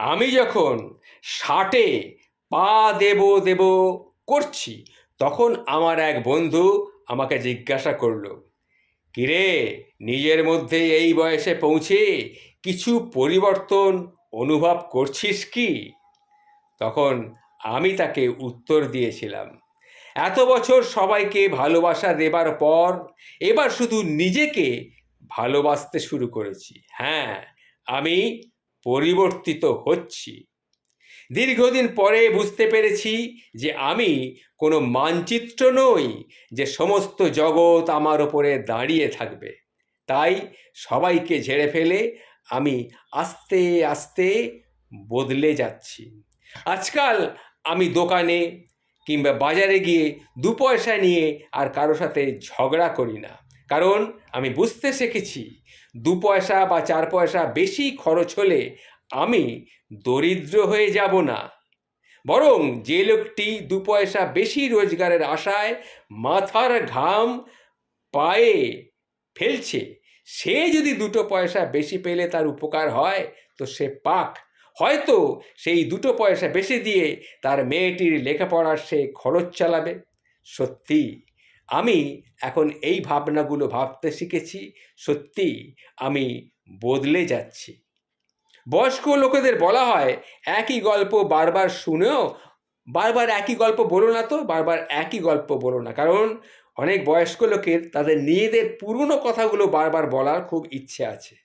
আমি যখন 60-এ পা দেব করছি, তখন আমার এক বন্ধু আমাকে জিজ্ঞাসা করল, কিরে, নিজের মধ্যে এই বয়সে পৌঁছে কিছু পরিবর্তন অনুভব করছিস কি? তখন আমি তাকে উত্তর দিয়েছিলাম, এত বছর সবাইকে ভালোবাসা দেবার পর এবার শুধু নিজেকে ভালোবাসতে শুরু করেছি। হ্যাঁ, আমি পরিবর্তিত হচ্ছি। দীর্ঘদিন পরে বুঝতে পেরেছি যে আমি কোনো মানচিত্র নই যে সমস্ত জগৎ আমার ওপরে দাঁড়িয়ে থাকবে। তাই সবাইকে ঝেড়ে ফেলে আমি আস্তে আস্তে বদলে যাচ্ছি। আজকাল আমি দোকানে কিংবা বাজারে গিয়ে 2 পয়সা নিয়ে আর কারো সাথে ঝগড়া করি না, কারণ আমি বুঝতে শিখেছি 2 পয়সা বা 4 পয়সা বেশি খরচ হলে আমি দরিদ্র হয়ে যাব না, বরং যে লোকটি 2 পয়সা বেশি রোজগারের আশায় মাথার ঘাম পায়ে ফেলছে, সে যদি 2 পয়সা বেশি পেলে তার উপকার হয় তো সে পাক। হয়তো সেই 2 পয়সা বেশি দিয়ে তার মেয়েটির লেখাপড়ার সে খরচ চালাবে। সত্যি আমি এখন এই ভাবনাগুলো ভাবতে শিখেছি। সত্যি আমি বদলে যাচ্ছি। বয়স্ক লোকেদের বলা হয়, একই গল্প বারবার শুনেও বারবার একই গল্প বলো না, তো বারবার একই গল্প বলো না, কারণ অনেক বয়স্ক লোকের তাদের নিজেদের পুরনো কথাগুলো বারবার বলার খুব ইচ্ছে আছে।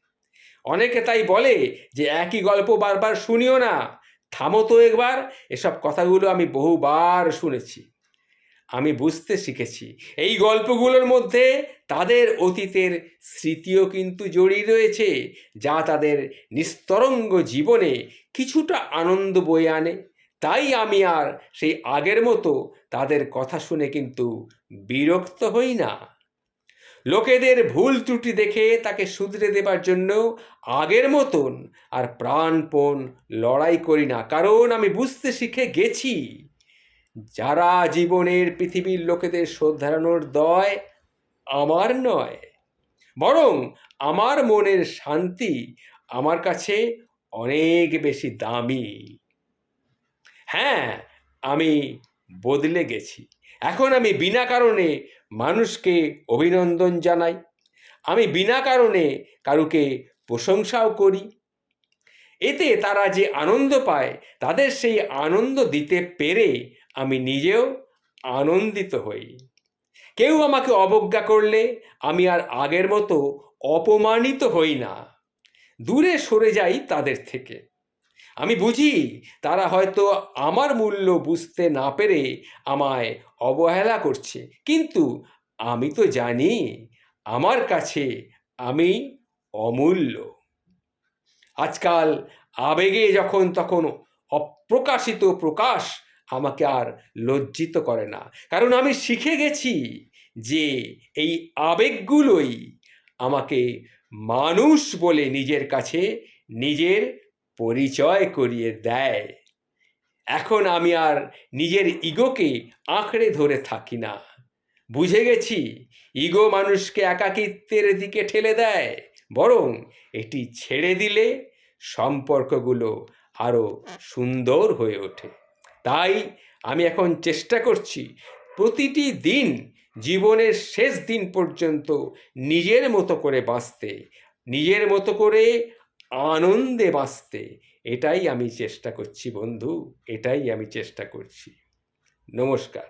অনেকে তাই বলে যে একই গল্প বারবার শুনিও না, থামো তো একবার। এসব কথাগুলো আমি বহুবার শুনেছি। আমি বুঝতে শিখেছি এই গল্পগুলোর মধ্যে তাদের অতীতের স্মৃতিও কিন্তু জড়িয়ে রয়েছে, যা তাদের নিস্তরঙ্গ জীবনে কিছুটা আনন্দ বয়ে আনে। তাই আমি আর সেই আগের মতো তাদের কথা শুনে কিন্তু বিরক্ত হই না। লোকেদের ভুল ত্রুটি দেখে তাকে শুধরে দেবার জন্য আগের মতন আর প্রাণপণ লড়াই করি না, কারণ আমি বুঝতে শিখে গেছি যারা জীবনের পৃথিবীর লোকেদের শোধরানোর দায় আমার নয়, বরং আমার মনের শান্তি আমার কাছে অনেক বেশি দামি। হ্যাঁ, আমি বদলে গেছি। এখন আমি বিনা কারণে মানুষকে অভিনন্দন জানাই, আমি বিনা কারণে কারুকে প্রশংসাও করি। এতে তারা যে আনন্দ পায়, তাদের সেই আনন্দ দিতে পেরে আমি নিজেও আনন্দিত হই। কেউ আমাকে অবজ্ঞা করলে আমি আর আগের মতো অপমানিত হই না, দূরে সরে যাই তাদের থেকে। আমি বুঝি তারা হয়তো আমার মূল্য বুঝতে না পেরে আমায় অবহেলা করছে, কিন্তু আমি তো জানি আমার কাছে আমি অমূল্য। আজকাল আবেগে যখন তখন অপ্রকাশিত প্রকাশ আমাকে আর লজ্জিত করে না, কারণ আমি শিখে গেছি যে এই আবেগগুলোই আমাকে মানুষ বলে নিজের কাছে নিজের পরিচয় করিয়ে দেয়। এখন আমি আর নিজের ইগোকে আঁকড়ে ধরে থাকি না। বুঝে গেছি ইগো মানুষকে একাকিত্বের দিকে ঠেলে দেয়, বরং এটি ছেড়ে দিলে সম্পর্কগুলো আরও সুন্দর হয়ে ওঠে। তাই আমি এখন চেষ্টা করছি প্রতিটি দিন, জীবনের শেষ দিন পর্যন্ত নিজের মতো করে বাঁচতে, নিজের মতো করে আনন্দে বাঁচতে। এটাই আমি চেষ্টা করছি বন্ধু, এটাই আমি চেষ্টা করছি। নমস্কার।